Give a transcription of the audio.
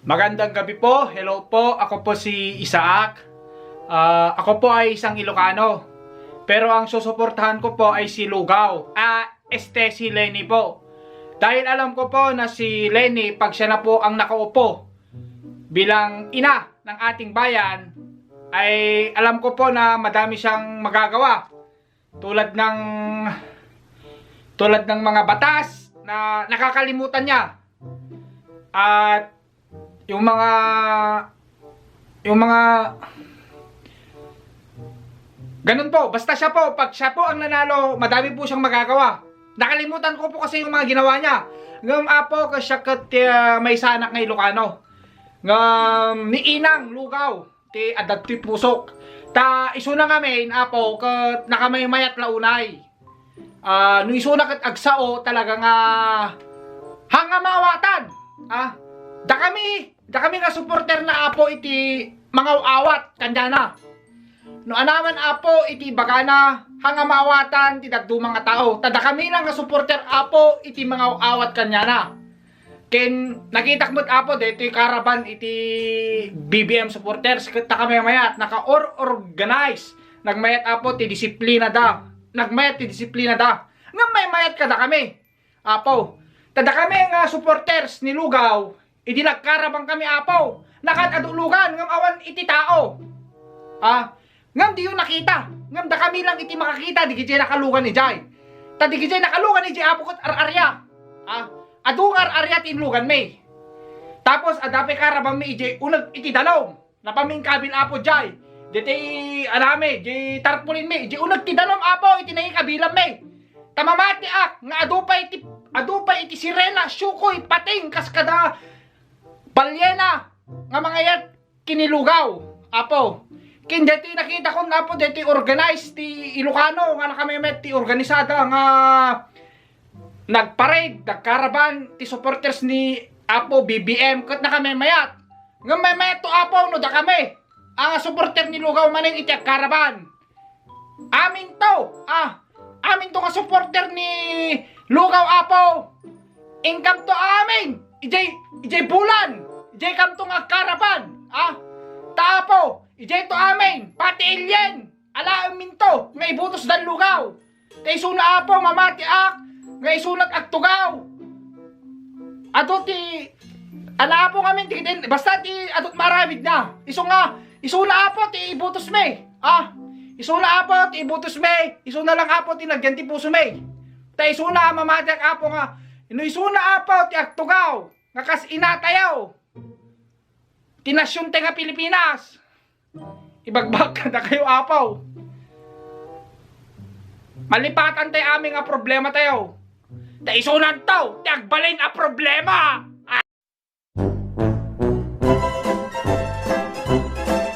Magandang gabi po. Hello po. Ako po si Isaac. Ako po ay isang Ilocano. Pero ang susuportahan ko po ay si Lugaw. Si Lenny po. Dahil alam ko po na si Lenny, pag siya na po ang nakaupo bilang ina ng ating bayan, ay alam ko po na madami siyang magagawa. Tulad ng mga batas na nakakalimutan niya. At yung mga ganun po, basta siya po, pag siya po ang nanalo, madami po siyang magagawa. Nakalimutan ko po kasi yung mga ginawa niya. Ngam apo kasi may sanak ng Ilocano. Ngam ni Inang Lugaw, ti adat ti pusok. Ta isuna ngamin apo ket nakamay mayat launay. No isuna ket agsao talaga nga hangamawatan. Da kami nga supporter na apo iti mga awat kandana. No anaman apo iti bagana hangamawatan ti daddu mga tao. Tada kami lang nga supporter apo iti mga awat kanyana. Ken nakita ko apo dito karaban iti BBM supporters kita kami mayat naka-organize. Nagmayat apo ti disiplina da. Nagmayat ti disiplina da. Nga may mayat kada kami. Apo. Tada kami nga supporters ni Lugaw. Idi nagkarabang kami apaw. Nakadulugan ngam awan iti tao. Ngam di yun nakita. Ngam da kami lang iti makakita di gijay nakalugan ni Jay. Ta di gijay nakalugan ni Jay apo kot ararya. Adungar arya tinlugan may. Tapos adape karabang may ijay unag iti dalom. Napaming kabil apo Jay. Diti aname di tarpulin may. Di unag ti dalom apo iti nai kabilang may. Tamamati nga adupay iti sirena syukoy pating kaskada balyena nga mga yat kinilugaw apo kin deti nakita ko na po deti organized ti Ilocano nga nakamimet ti organisada nga nagparade nagkaraban ti supporters ni apo BBM ket nakamimayat nga may mayat to apo no da kami ang supporter ni Lugaw maning iti karaban amin to nga supporter ni Lugaw apo income to amin ijay bulan, ijay kam to nga karapan, Tapo, ijay to amin, pati alien, ala minto, nga ibutos dan Lugaw. Kay suna apo, mamati nga isunat agtugaw. Ato ti, ala apo ngamin, basta ti, atot maramid na. Isuna apo, ti ibutos me, Isuna apo, ti ibutos me, isuna lang apo, ti nagyan ti puso me. Ta isuna, mamati apo nga, isuna apo, ti agtugaw. Nga kas inatayaw tinasyon nga Pilipinas ibagbag ka na kayo apaw malipatan tayo aming nga problema tayo ta isunan tayo ti agbalin a problema